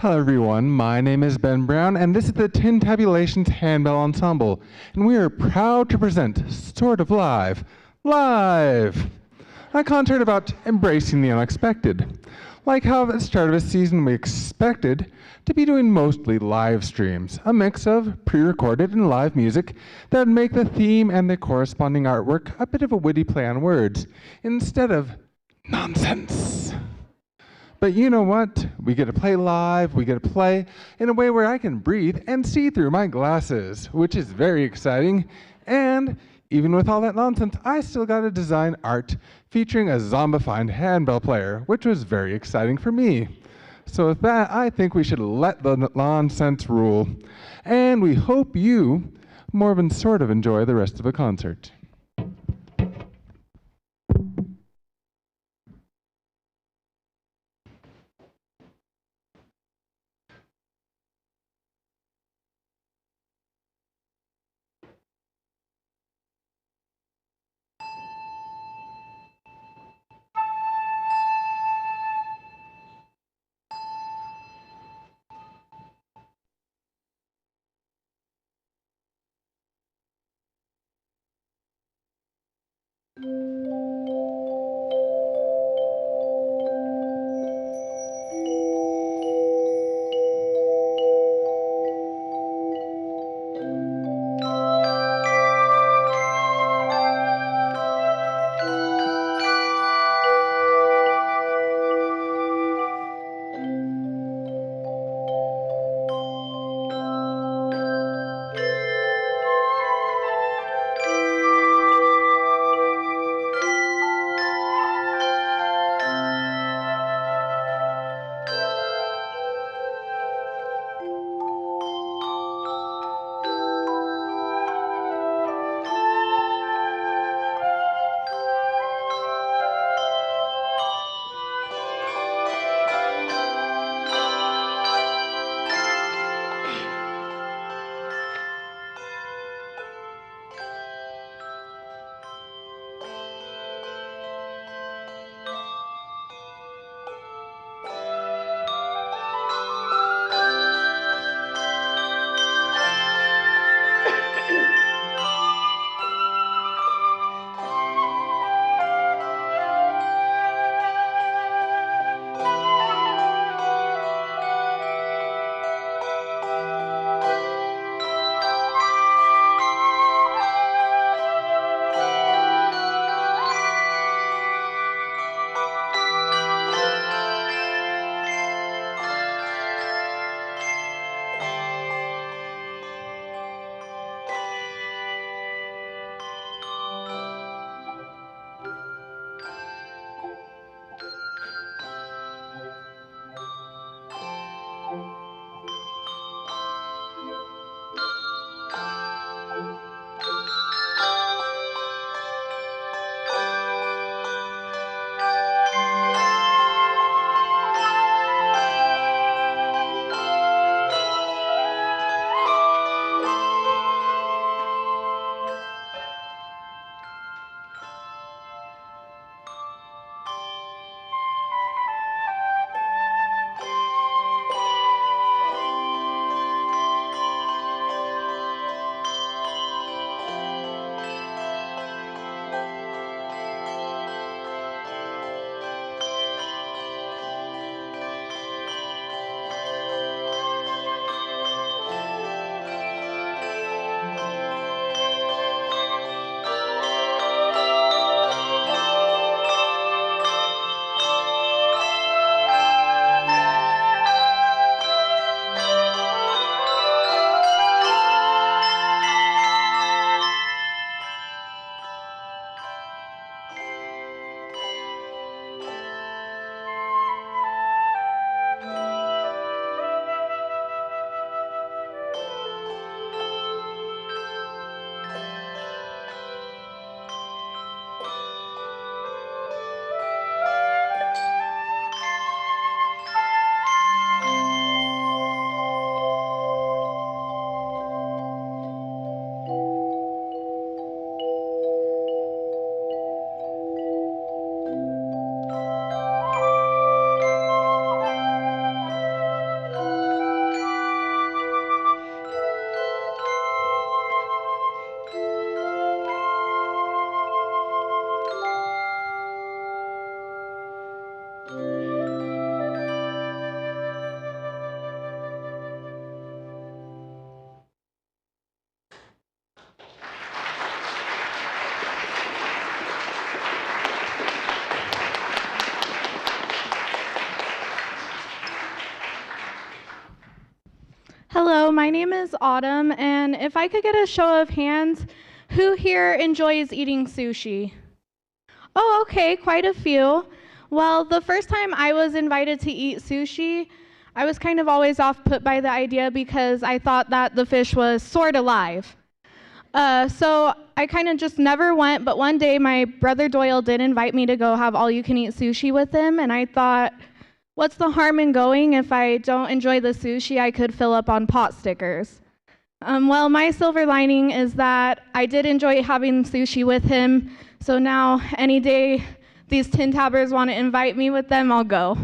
Hello everyone, my name is Ben Brown and this is the Tintabulations Handbell Ensemble, and we are proud to present Sort of Live, a concert about embracing the unexpected. Like how at the start of a season we expected to be doing mostly live streams, a mix of pre-recorded and live music that would make the theme and the corresponding artwork a bit of a witty play on words, instead of nonsense. But you know what? We get to play live, we get to play in a way where I can breathe and see through my glasses, which is very exciting. And even with all that nonsense, I still got to design art featuring a zombified handbell player, which was very exciting for me. So with that, I think we should let the nonsense rule. And we hope you more than sort of enjoy the rest of the concert. name is Autumn, and if I could get a show of hands, who here enjoys eating sushi? Oh, okay, quite a few. Well, the first time I was invited to eat sushi, I was kind of always off put by the idea because I thought that the fish was sort of live. So I kind of just never went, but one day my brother Doyle did invite me to go have all-you-can-eat sushi with him, and I thought, what's the harm in going? If I don't enjoy the sushi, I could fill up on pot stickers. Well, my silver lining is that I did enjoy having sushi with him, so now any day these Tintabbers want to invite me with them, I'll go.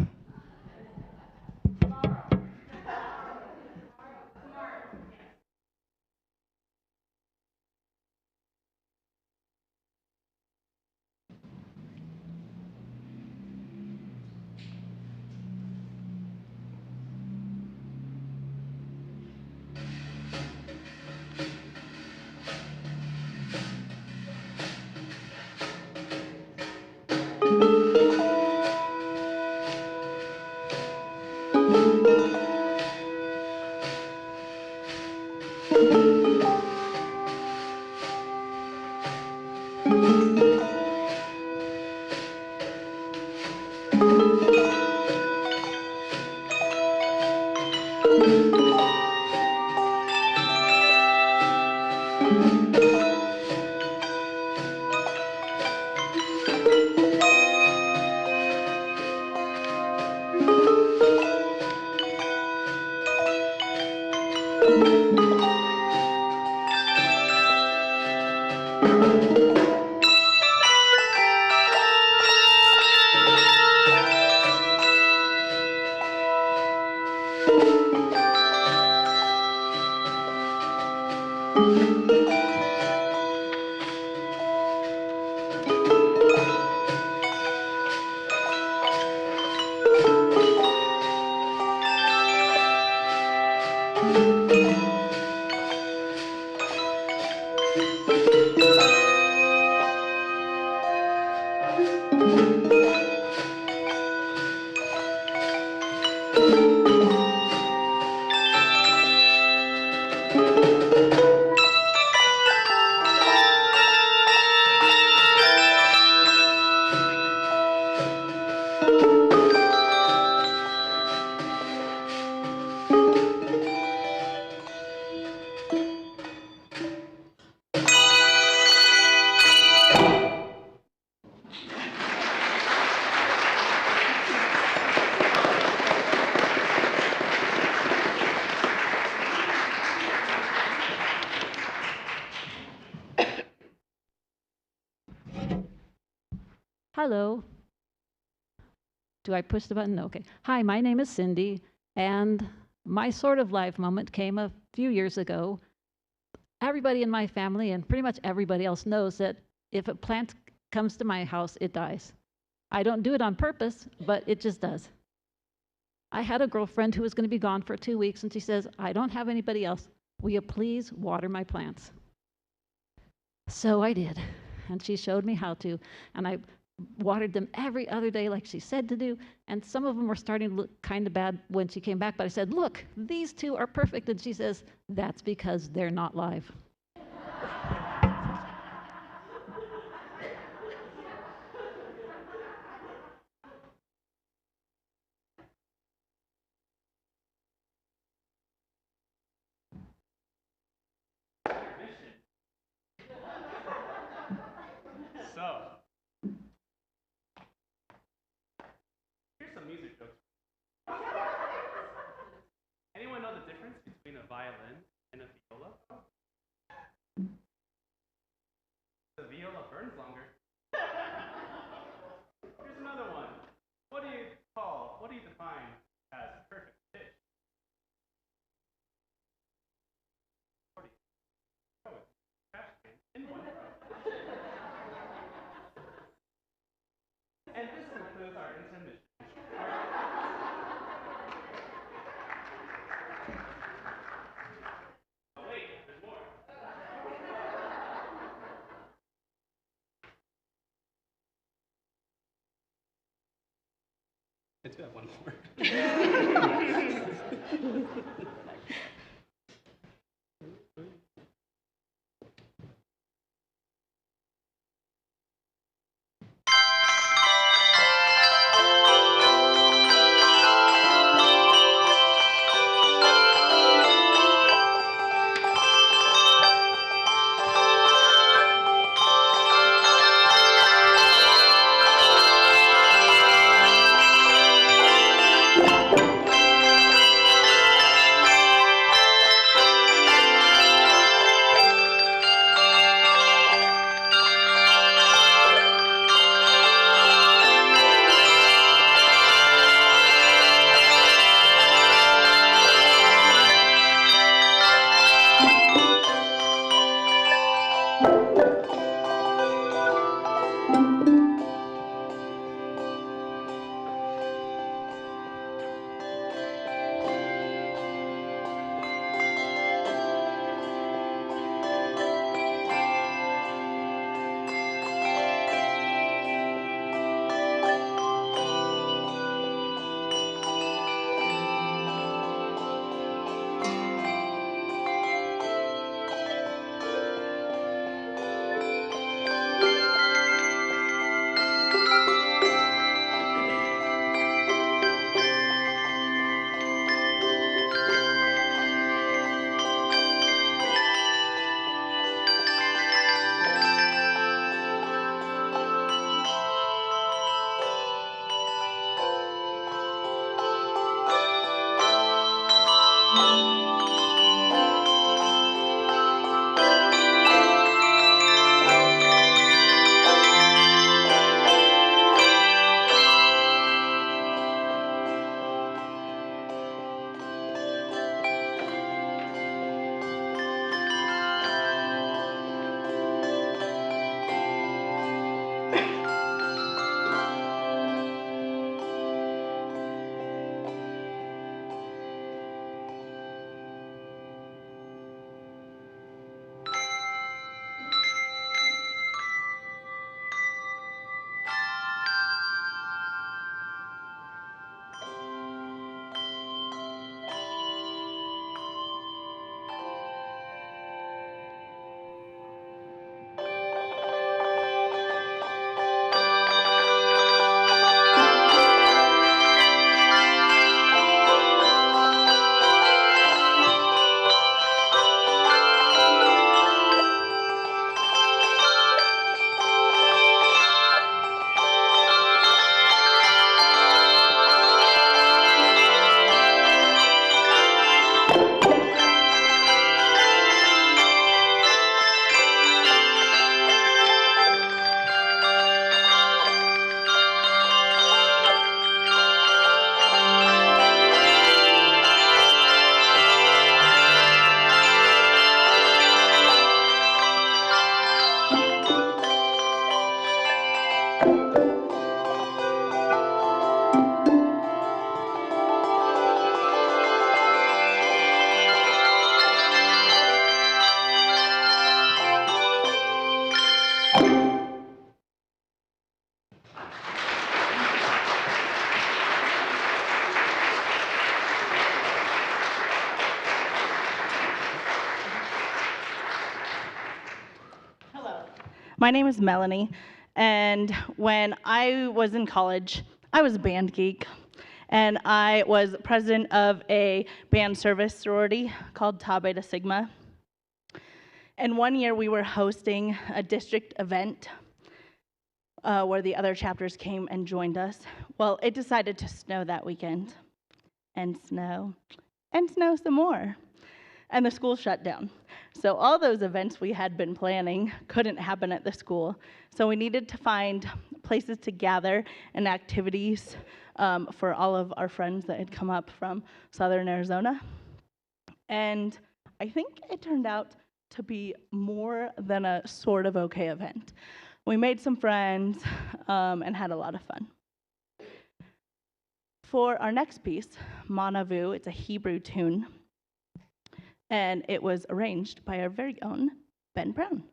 Hello. Do I push the button? Okay. Hi, my name is Cindy, and my sort of live moment came a few years ago. Everybody in my family and pretty much everybody else knows that if a plant comes to my house, it dies. I don't do it on purpose, but it just does. I had a girlfriend who was going to be gone for 2 weeks, and she says, I don't have anybody else. Will you please water my plants? So I did, and she showed me how to, and I watered them every other day like she said to do, and some of them were starting to look kind of bad when she came back, but I said, look, these two are perfect, and she says, that's because they're not live. So, here's some music jokes. Anyone know the difference between a violin and a viola? The viola burns longer. Here's another one. What do you define as perfect pitch? 40. Oh, it's trash can in one row. And this concludes our intermission. Oh wait, there's more. It's got one more. My name is Melanie, and when I was in college, I was a band geek, and I was president of a band service sorority called Tau Beta Sigma. And one year we were hosting a district event where the other chapters came and joined us. Well, it decided to snow that weekend, and snow some more. And the school shut down. So all those events we had been planning couldn't happen at the school. So we needed to find places to gather and activities for all of our friends that had come up from Southern Arizona. And I think it turned out to be more than a sort of okay event. We made some friends and had a lot of fun. For our next piece, Manavu, it's a Hebrew tune, and it was arranged by our very own Ben Brown.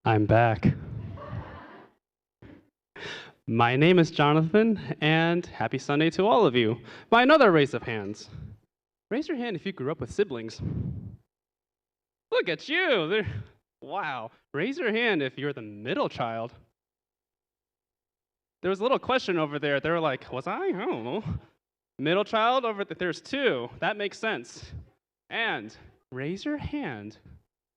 I'm back. My name is Jonathan, and happy Sunday to all of you. By another raise of hands. Raise your hand if you grew up with siblings. Look at you. Wow. Raise your hand if you're the middle child. There was a little question over there. They were like, was I? I don't know. Middle child over there. There's two. That makes sense. And raise your hand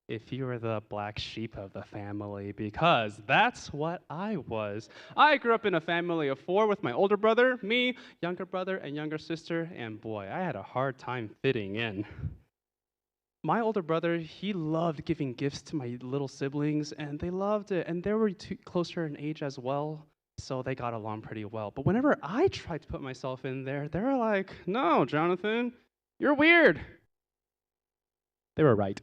if you were the black sheep of the family, because that's what I was. I grew up in a family of 4 with my older brother, me, younger brother, and younger sister, and boy, I had a hard time fitting in. My older brother, he loved giving gifts to my little siblings, and they loved it, and they were closer in age as well, so they got along pretty well. But whenever I tried to put myself in there, they were like, "No, Jonathan, you're weird." They were right.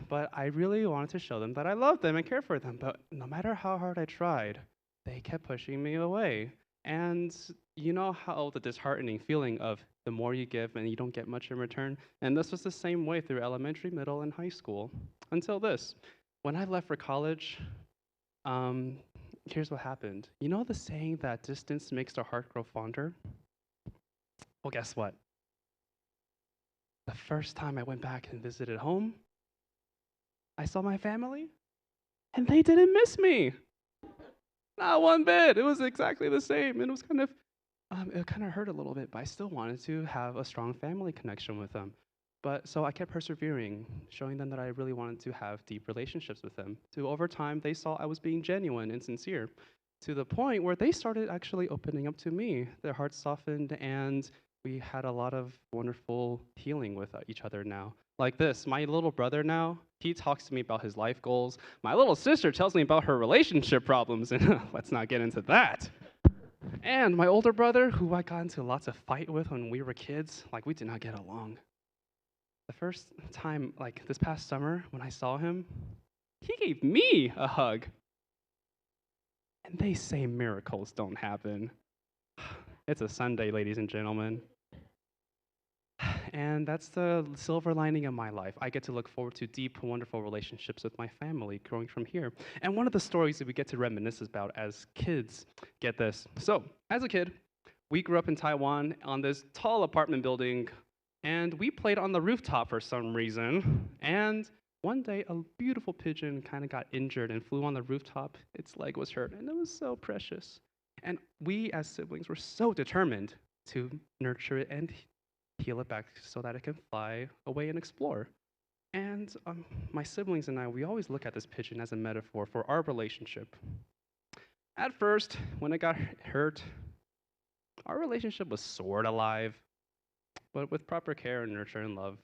But I really wanted to show them that I loved them and cared for them. But no matter how hard I tried, they kept pushing me away. And you know how the disheartening feeling of the more you give and you don't get much in return? And this was the same way through elementary, middle, and high school. Until this. When I left for college, um, here's what happened. You know the saying that distance makes the heart grow fonder? Well, guess what? The first time I went back and visited home, I saw my family, and they didn't miss me. Not one bit. It was exactly the same. And it kind of hurt a little bit, but I still wanted to have a strong family connection with them. But so I kept persevering, showing them that I really wanted to have deep relationships with them. So over time, they saw I was being genuine and sincere, to the point where they started actually opening up to me. Their hearts softened, and we had a lot of wonderful healing with each other now. Like this, my little brother now, he talks to me about his life goals. My little sister tells me about her relationship problems, and let's not get into that. And my older brother, who I got into lots of fight with when we were kids, like we did not get along. The first time, like this past summer, when I saw him, he gave me a hug. And they say miracles don't happen. It's a Sunday, ladies and gentlemen. And that's the silver lining of my life. I get to look forward to deep, wonderful relationships with my family growing from here. And one of the stories that we get to reminisce about as kids, get this. So, as a kid, we grew up in Taiwan on this tall apartment building, and we played on the rooftop for some reason. And one day, a beautiful pigeon kind of got injured and flew on the rooftop. Its leg was hurt, and it was so precious. And we, as siblings, were so determined to nurture it and heal it back so that it can fly away and explore. And my siblings and I, we always look at this pigeon as a metaphor for our relationship. At first, when it got hurt, our relationship was sort of alive, but with proper care and nurture and love,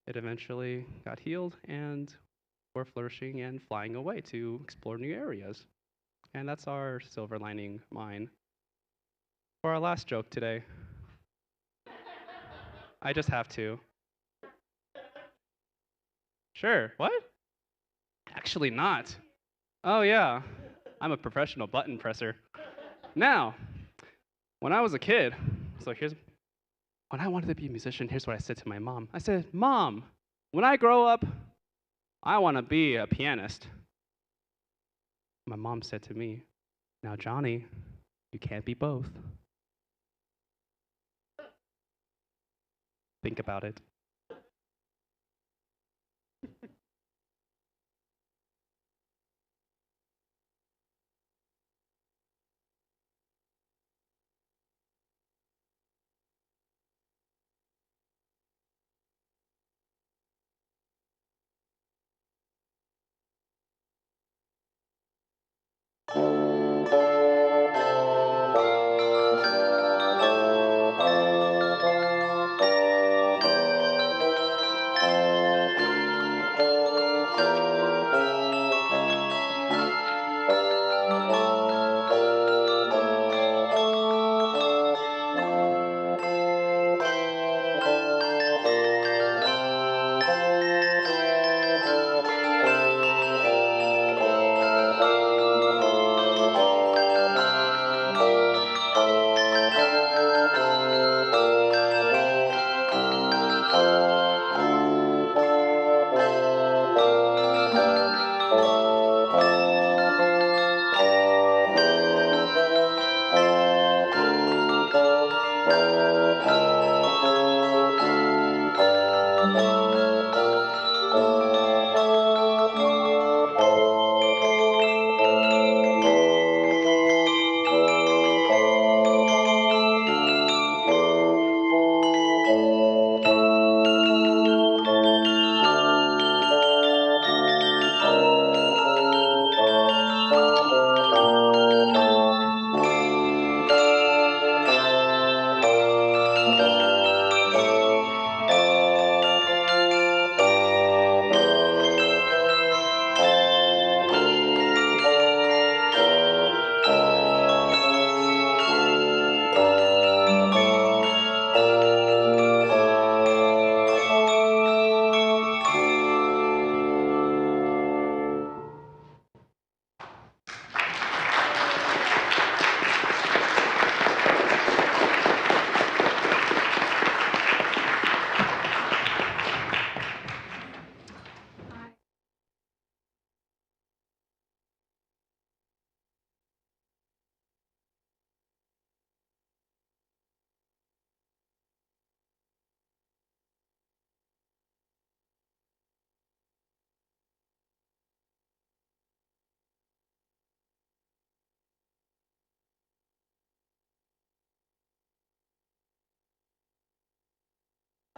it eventually got healed, and we're flourishing and flying away to explore new areas. And that's our silver lining mine. For our last joke today, I just have to. Sure, what? Actually not. Oh yeah, I'm a professional button presser. Now, when I was a kid, when I wanted to be a musician, here's what I said to my mom. I said, "Mom, when I grow up, I want to be a pianist." My mom said to me, "Now, Johnny, you can't be both." Think about it.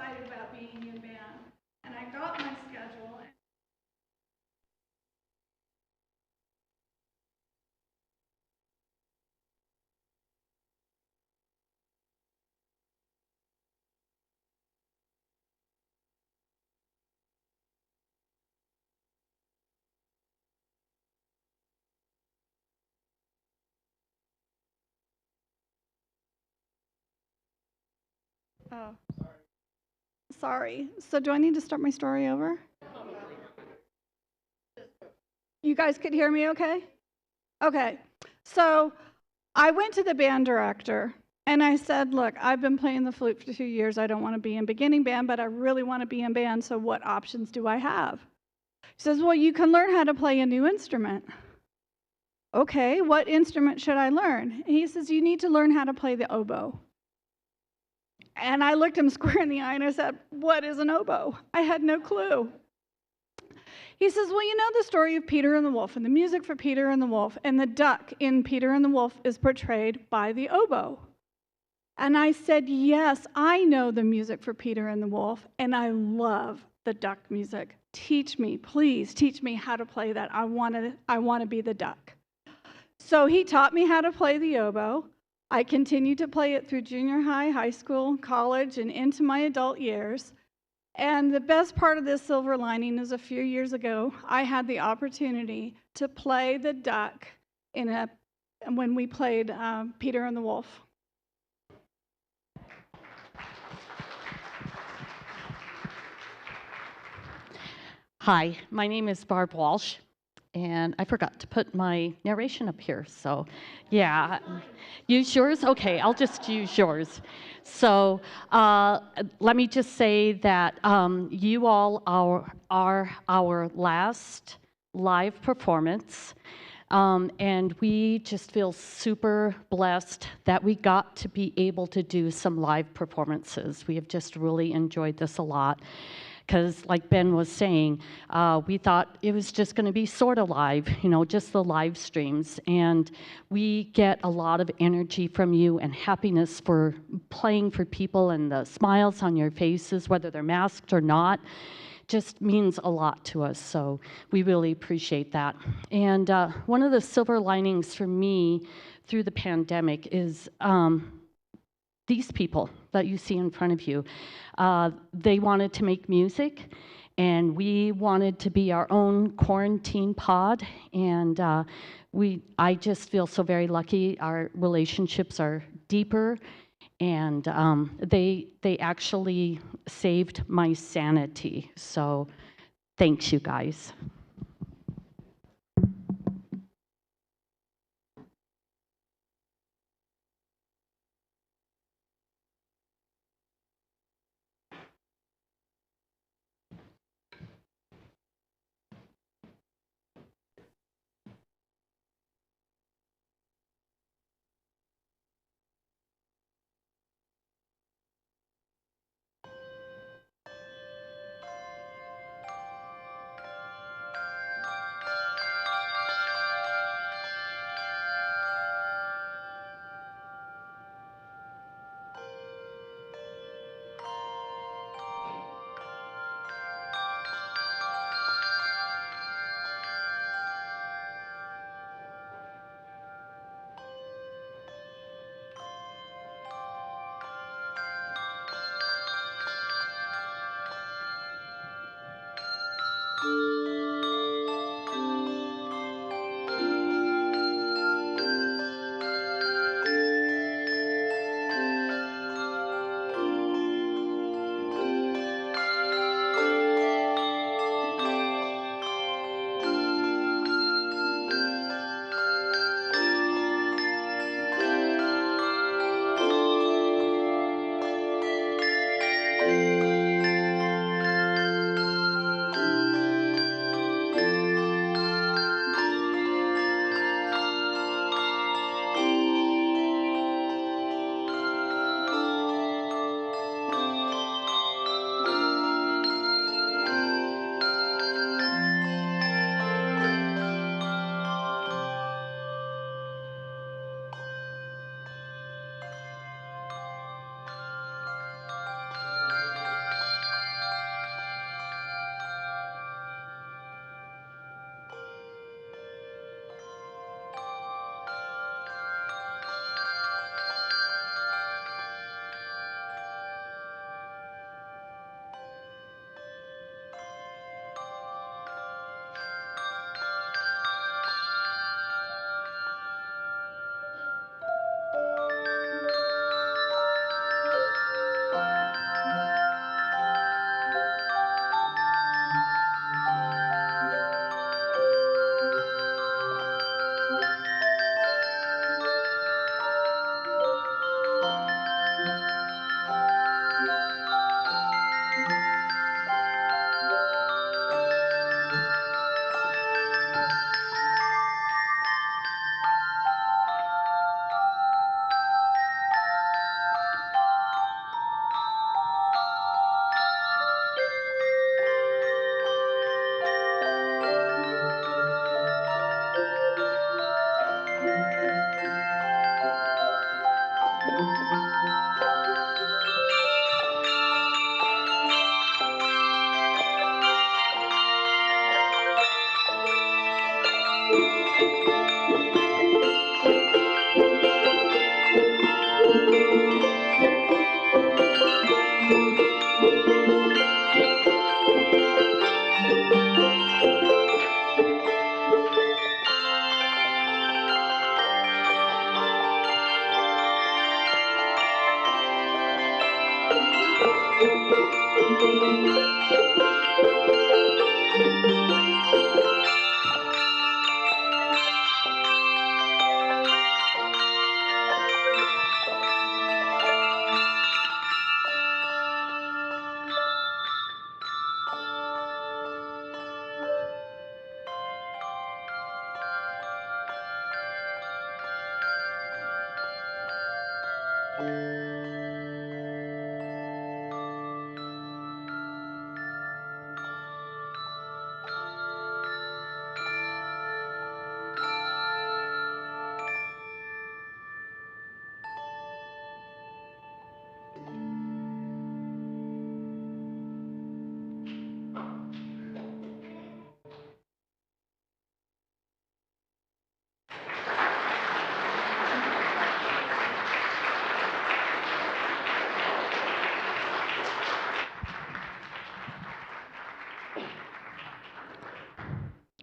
excited about being in band. And I got my schedule. Oh. Sorry. So do I need to start my story over? You guys could hear me okay? Okay. So I went to the band director and I said, look, I've been playing the flute for 2 years. I don't want to be in beginning band, but I really want to be in band. So what options do I have? He says, well, you can learn how to play a new instrument. Okay, what instrument should I learn? And he says, you need to learn how to play the oboe. And I looked him square in the eye and I said, what is an oboe? I had no clue. He says, well, you know the story of Peter and the Wolf and the music for Peter and the Wolf, and the duck in Peter and the Wolf is portrayed by the oboe. And I said, yes, I know the music for Peter and the Wolf, and I love the duck music. Teach me, please, teach me how to play that. I want to be the duck. So he taught me how to play the oboe. I continued to play it through junior high, high school, college, and into my adult years. And the best part of this silver lining is a few years ago, I had the opportunity to play the duck when we played Peter and the Wolf. Hi, my name is Barb Walsh, and I forgot to put my narration up here, so yeah. Use yours? Okay, I'll just use yours. So let me just say that you all are our last live performance, and we just feel super blessed that we got to be able to do some live performances. We have just really enjoyed this a lot. Because like Ben was saying, we thought it was just going to be sort of live, just the live streams. And we get a lot of energy from you and happiness for playing for people, and the smiles on your faces, whether they're masked or not, just means a lot to us. So we really appreciate that. And one of the silver linings for me through the pandemic is these people that you see in front of you. They wanted to make music, and we wanted to be our own quarantine pod, and I just feel so very lucky. Our relationships are deeper, and they actually saved my sanity. So thanks, you guys.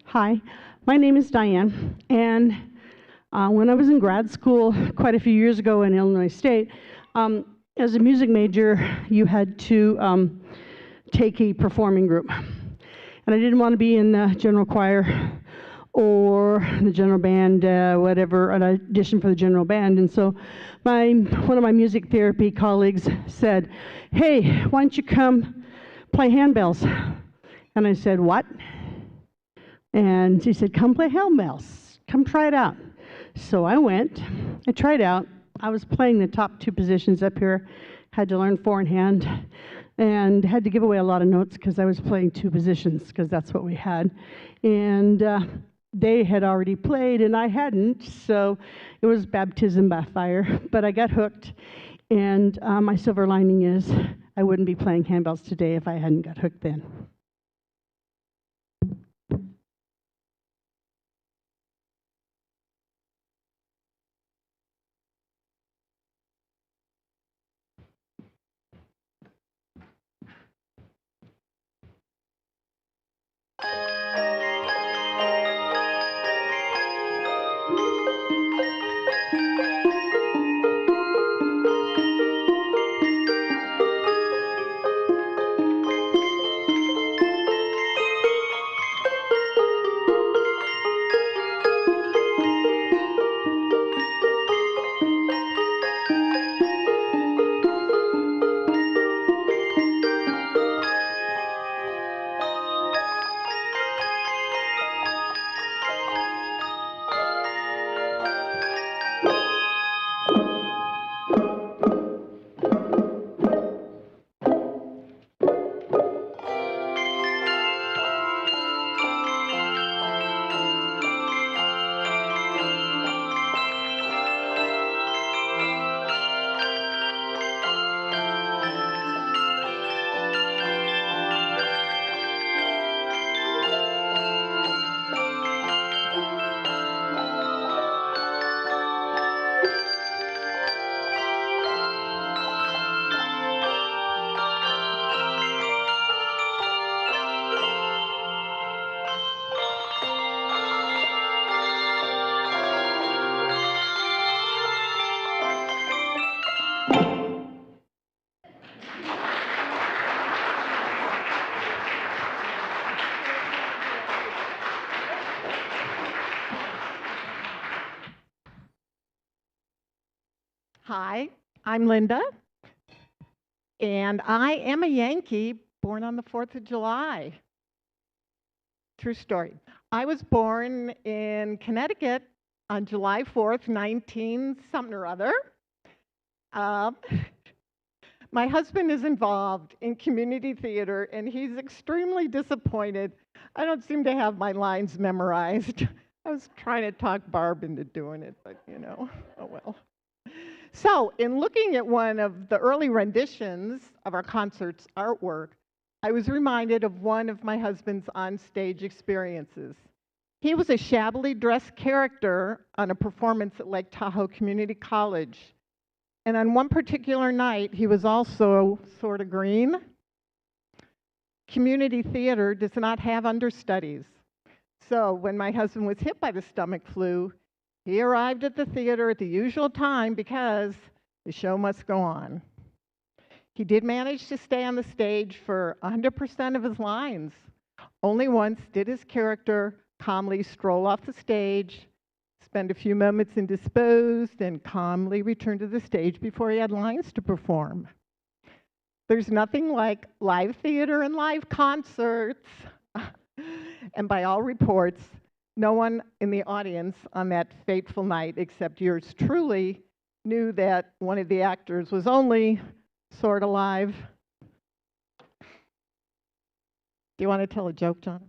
Hi, my name is Diane, and when I was in grad school quite a few years ago in Illinois State, as a music major, you had to take a performing group. And I didn't want to be in the general choir or the general band, whatever, an audition for the general band. And so one of my music therapy colleagues said, "Hey, why don't you come play handbells?" And I said, "What?" And she said, "Come play handbells. Come try it out." So I went, I tried out. I was playing the top two positions up here, had to learn four in hand, and had to give away a lot of notes because I was playing two positions because that's what we had. And they had already played and I hadn't, so it was baptism by fire, but I got hooked. And my silver lining is I wouldn't be playing handbells today if I hadn't got hooked then. Hi, I'm Linda, and I am a Yankee born on the 4th of July. True story. I was born in Connecticut on July 4th, 19 something or other. My husband is involved in community theater, and he's extremely disappointed. I don't seem to have my lines memorized. I was trying to talk Barb into doing it, but oh well. So, in looking at one of the early renditions of our concert's artwork, I was reminded of one of my husband's onstage experiences. He was a shabbily dressed character on a performance at Lake Tahoe Community College. And on one particular night, he was also sort of green. Community theater does not have understudies. So when my husband was hit by the stomach flu, he arrived at the theater at the usual time because the show must go on. He did manage to stay on the stage for 100% of his lines. Only once did his character calmly stroll off the stage, spend a few moments indisposed, and calmly return to the stage before he had lines to perform. There's nothing like live theater and live concerts. And by all reports, no one in the audience on that fateful night, except yours truly, knew that one of the actors was only sort of live. Do you want to tell a joke, John?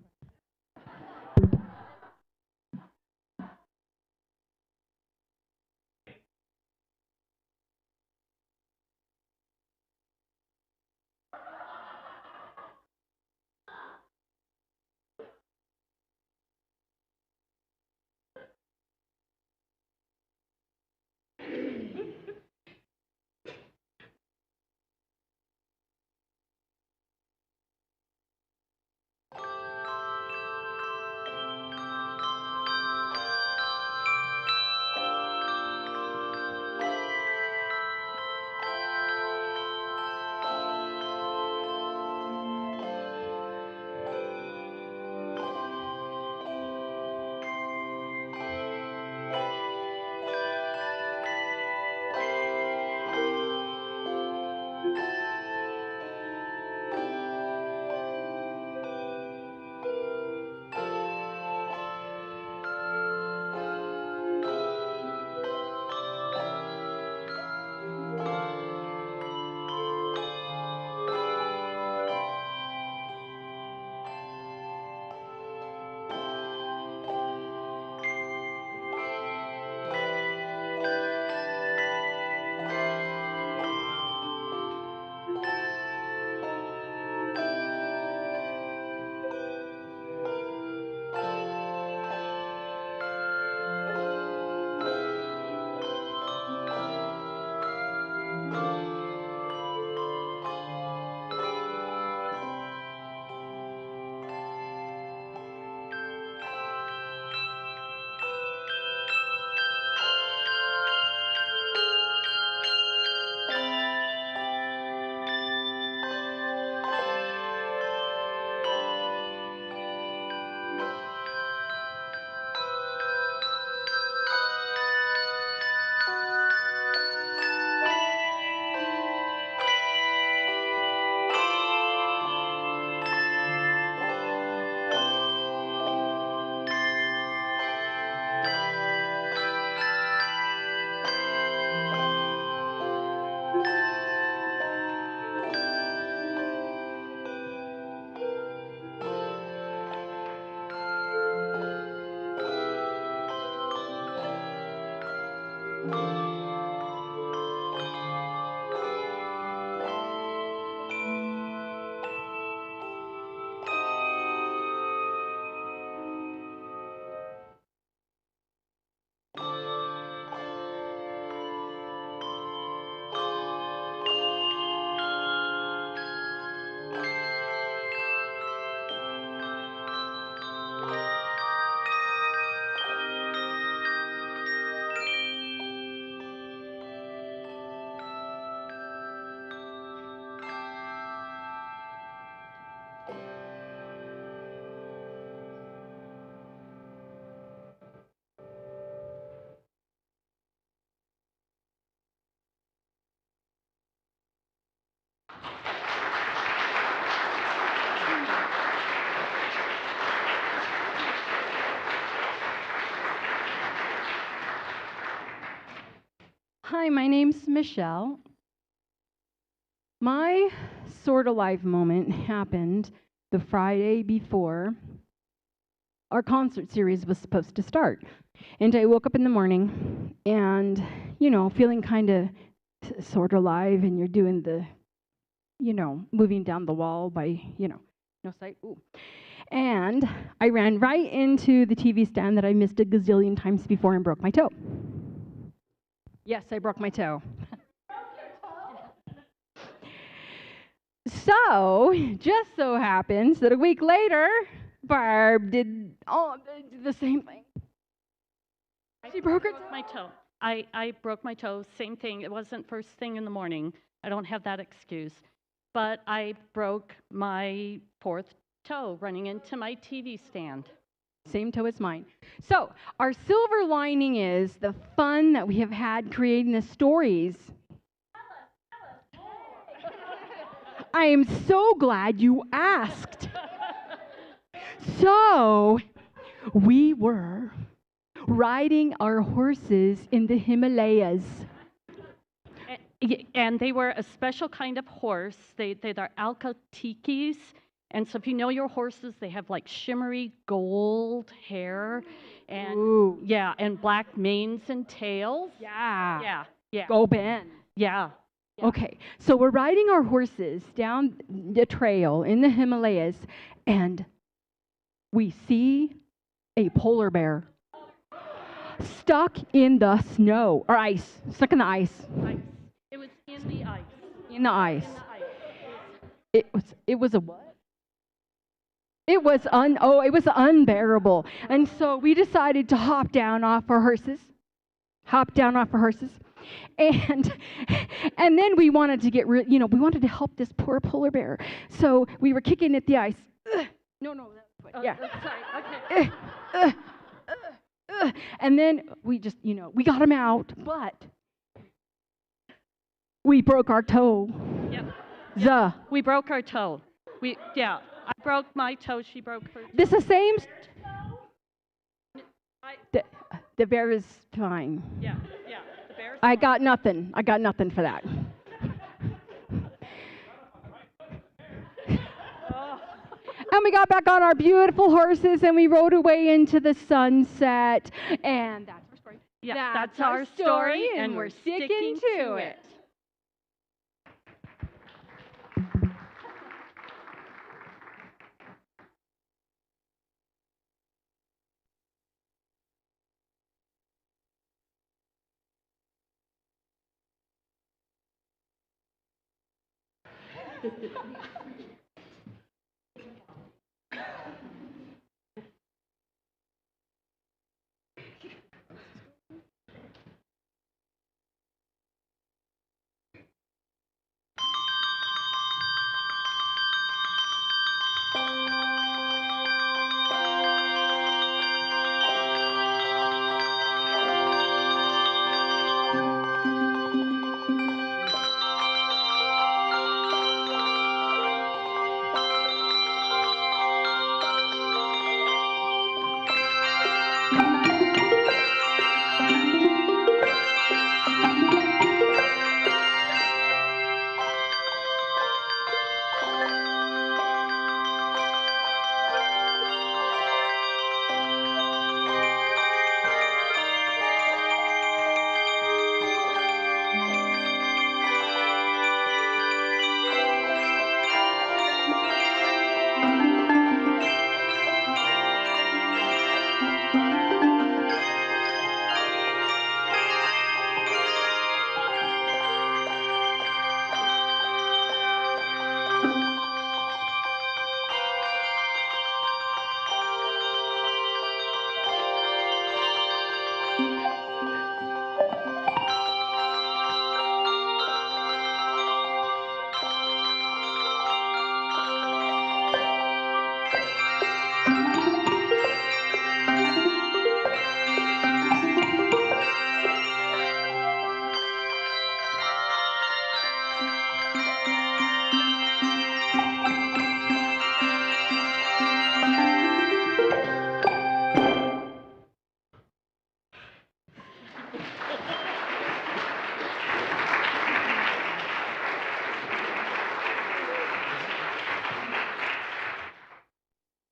Hi, my name's Michelle. My sort of live moment happened the Friday before our concert series was supposed to start. And I woke up in the morning and, feeling kind of sort of live, and you're doing the, moving down the wall by, no sight. Ooh. And I ran right into the TV stand that I missed a gazillion times before and broke my toe. Yes, I broke my toe. So, just so happens that a week later, Barb did the same thing. She broke her toe. My toe. I broke my toe. Same thing. It wasn't first thing in the morning. I don't have that excuse. But I broke my fourth toe running into my TV stand. Same toe as mine. So, our silver lining is the fun that we have had creating the stories. I am so glad you asked. So, we were riding our horses in the Himalayas. And they were a special kind of horse. They're alcatikis. And so if you know your horses, they have like shimmery gold hair and Ooh. yeah, and black manes and tails. Yeah. Yeah. Go Ben. Yeah. Okay, so we're riding our horses down the trail in the Himalayas, and we see a polar bear stuck in the snow, or ice, stuck in the ice. It was in the ice. In the ice. It was a what? It was unbearable. And so we decided to hop down off our horses. And then we wanted to we wanted to help this poor polar bear. So we were kicking at the ice. No, yeah. Sorry. Okay. And then we just, we got him out, but we broke our toe. Yep. We broke our toe. I broke my toe. She broke her toe. This the same. The bear is fine. Yeah. The bear's I got nothing for that. And we got back on our beautiful horses and we rode away into the sunset. And that's our story. Yeah, that's our story, and we're sticking to it.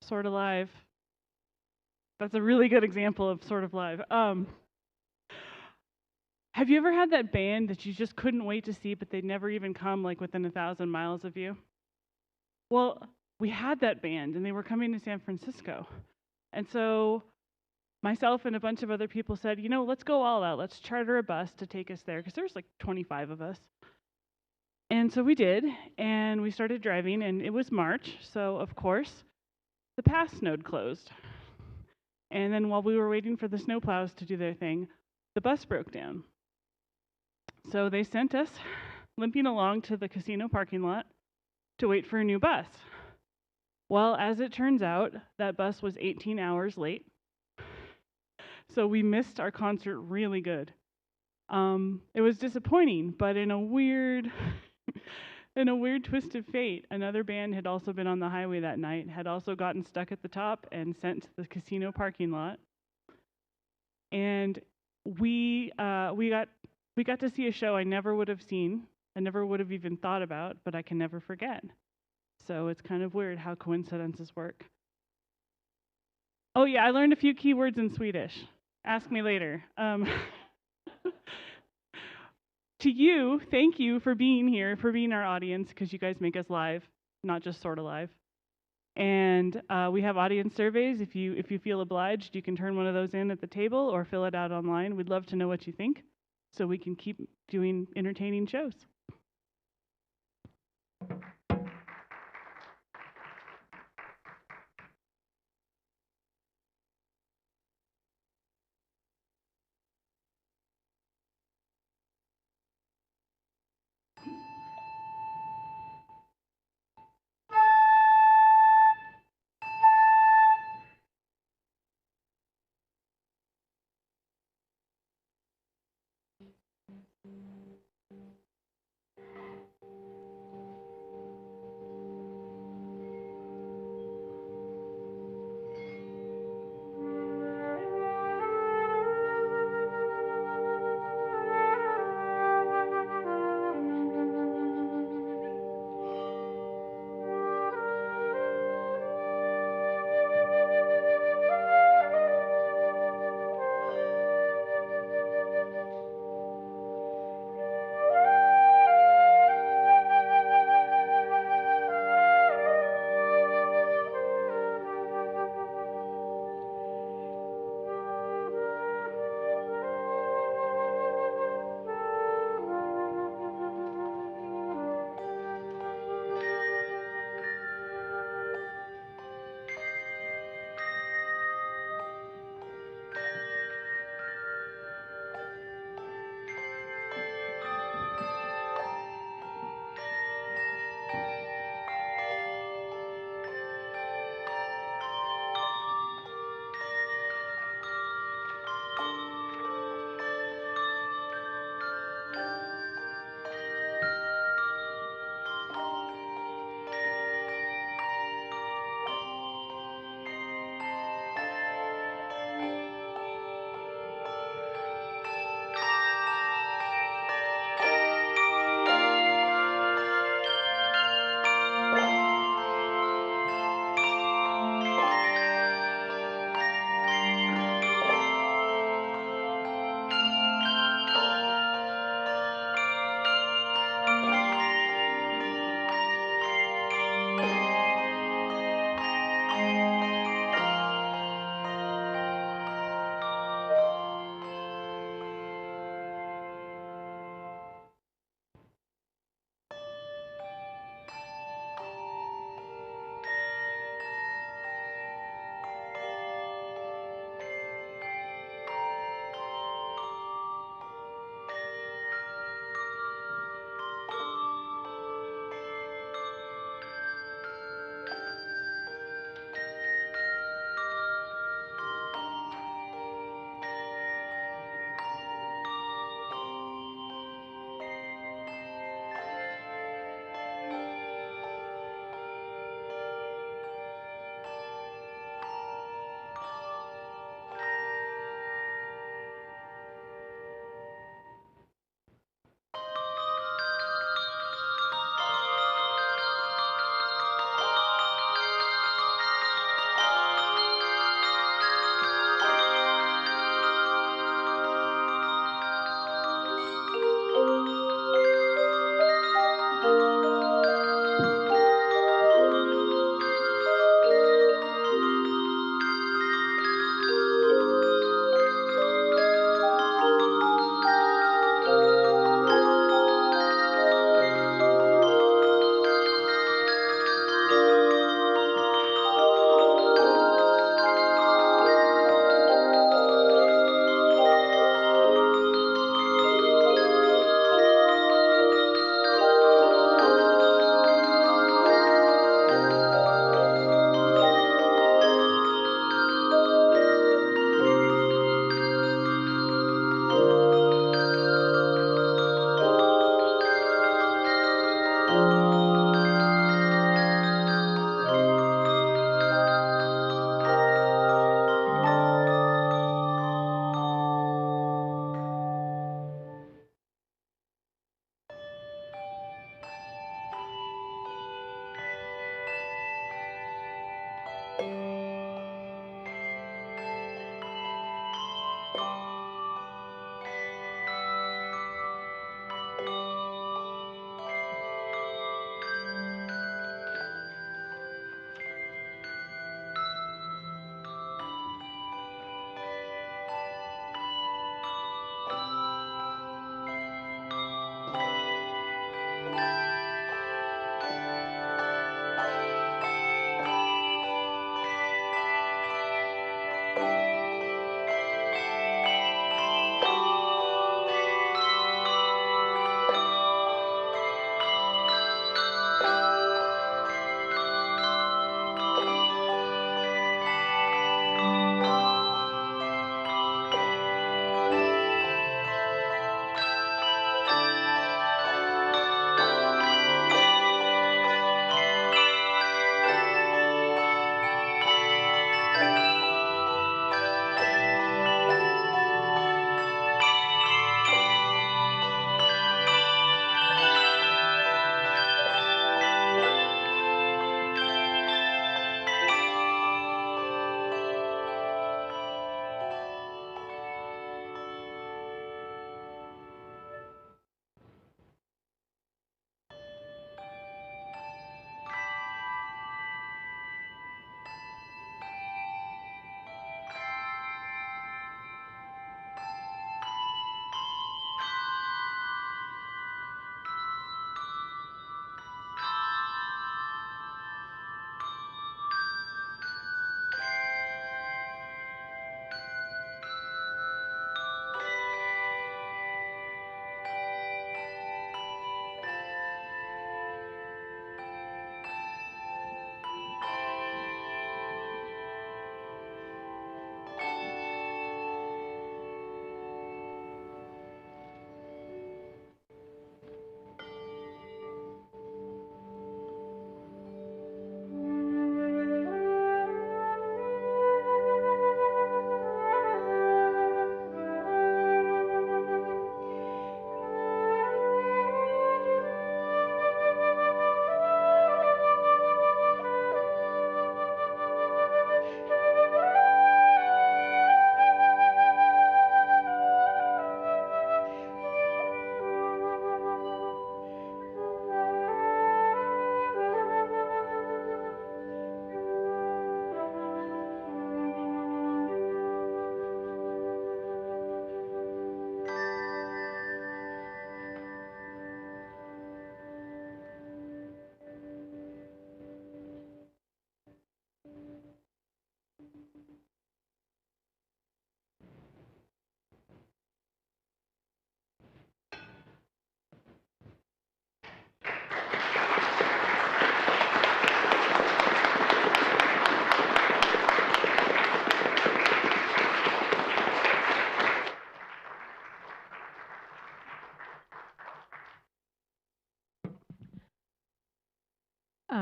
Sort of live. That's a really good example of sort of live. Have you ever had that band that you just couldn't wait to see, but they'd never even come like within 1,000 miles of you? Well, we had that band and they were coming to San Francisco. And so myself and a bunch of other people said, you know, let's go all out. Let's charter a bus to take us there, because there's like 25 of us. And so we did, and we started driving, and it was March, so of course, the pass node closed. And then while we were waiting for the snowplows to do their thing, the bus broke down. So they sent us limping along to the casino parking lot to wait for a new bus. Well, as it turns out, that bus was 18 hours late. So we missed our concert really good. It was disappointing, but in a weird twist of fate, another band had also been on the highway that night, had also gotten stuck at the top and sent to the casino parking lot. And we got to see a show I never would have seen, I never would have even thought about, but I can never forget. So it's kind of weird how coincidences work. Oh yeah, I learned a few keywords in Swedish. Ask me later. To you, thank you for being here, for being our audience, because you guys make us live, not just sort of live. And we have audience surveys. If you feel obliged, you can turn one of those in at the table or fill it out online. We'd love to know what you think, so we can keep doing entertaining shows.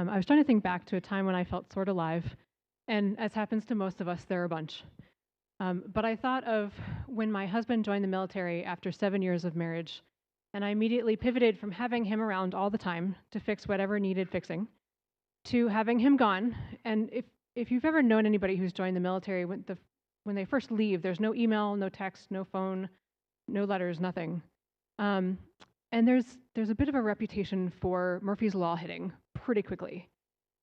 I was trying to think back to a time when I felt sort of alive, and as happens to most of us, there are a bunch. But I thought of when my husband joined the military after 7 years of marriage, and I immediately pivoted from having him around all the time to fix whatever needed fixing to having him gone. And if you've ever known anybody who's joined the military, when they first leave, there's no email, no text, no phone, no letters, nothing. And there's a bit of a reputation for Murphy's Law hitting pretty quickly.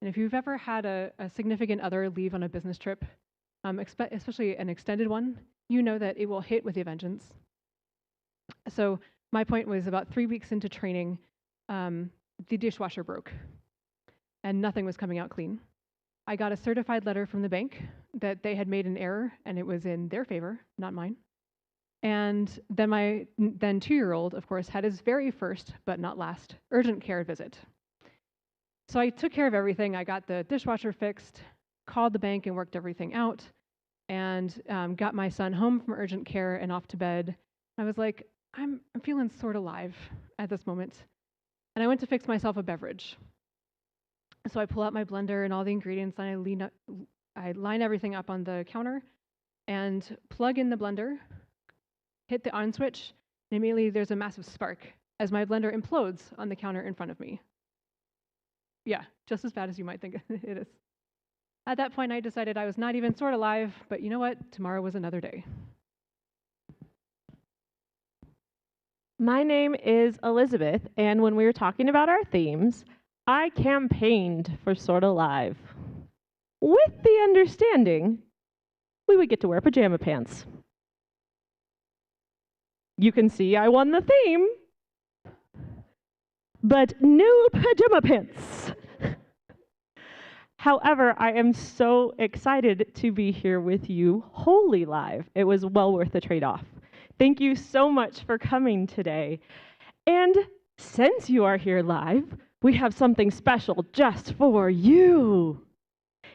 And if you've ever had a significant other leave on a business trip, especially an extended one, you know that it will hit with a vengeance. So my point was about 3 weeks into training, the dishwasher broke and nothing was coming out clean. I got a certified letter from the bank that they had made an error and it was in their favor, not mine. And then my then 2-year-old, of course, had his very first, but not last, urgent care visit. So I took care of everything. I got the dishwasher fixed, called the bank and worked everything out, and got my son home from urgent care and off to bed. I was like, I'm feeling sort of alive at this moment. And I went to fix myself a beverage. So I pull out my blender and all the ingredients, and I line everything up on the counter and plug in the blender, hit the on switch, and immediately there's a massive spark as my blender implodes on the counter in front of me. Yeah, just as bad as you might think it is. At that point, I decided I was not even sort of alive, but you know what? Tomorrow was another day. My name is Elizabeth, and when we were talking about our themes, I campaigned for Sorta Live, with the understanding we would get to wear pajama pants. You can see I won the theme, but no pajama pants. However, I am so excited to be here with you wholly live. It was well worth the trade-off. Thank you so much for coming today. And since you are here live, we have something special just for you.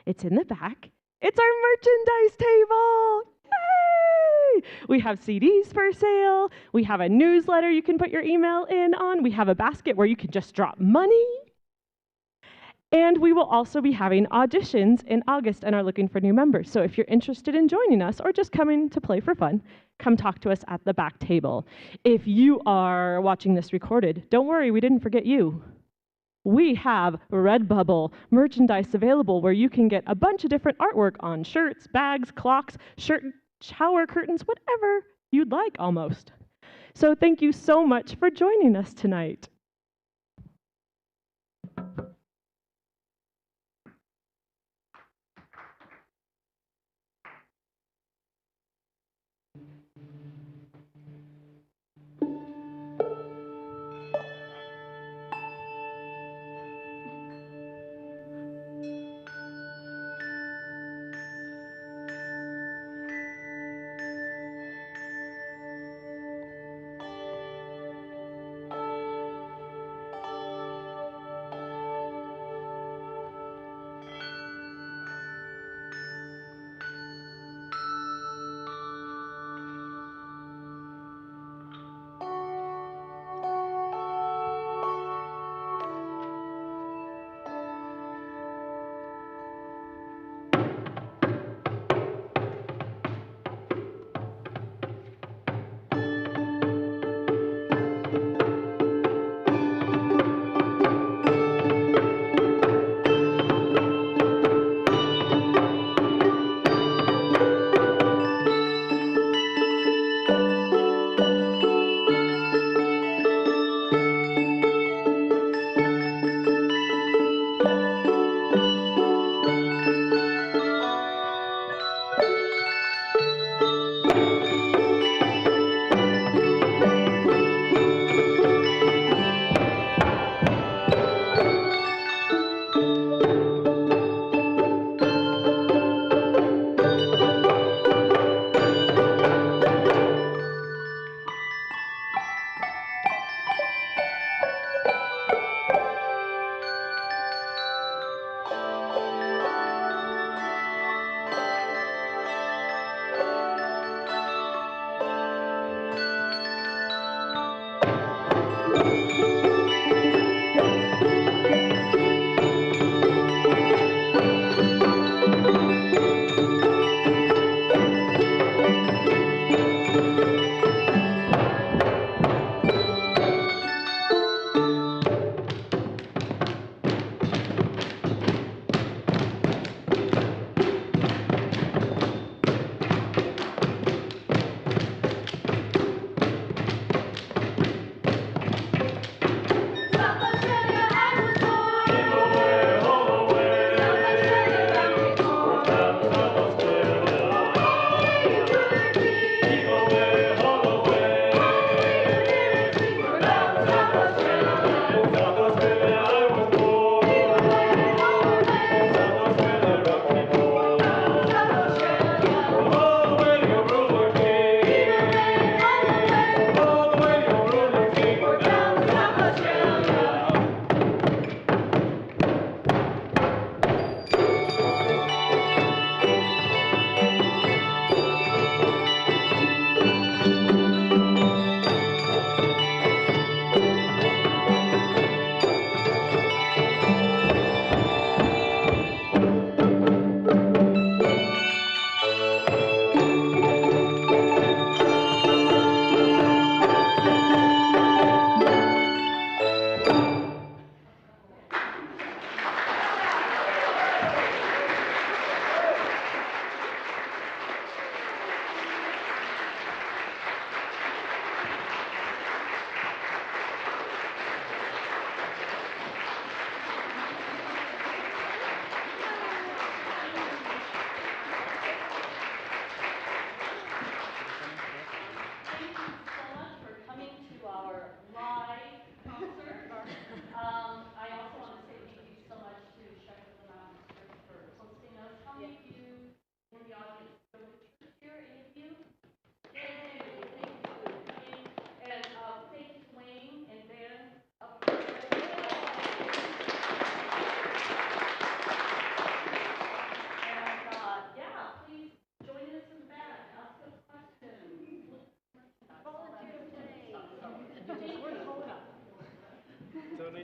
It's in the back. It's our merchandise table. Yay! We have CDs for sale. We have a newsletter you can put your email in on. We have a basket where you can just drop money. And we will also be having auditions in August and are looking for new members. So if you're interested in joining us or just coming to play for fun, come talk to us at the back table. If you are watching this recorded, don't worry, we didn't forget you. We have Redbubble merchandise available where you can get a bunch of different artwork on shirts, bags, clocks, shower curtains, whatever you'd like almost. So thank you so much for joining us tonight.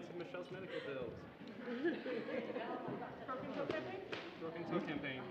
to Michelle's medical bills. Broken toe campaign.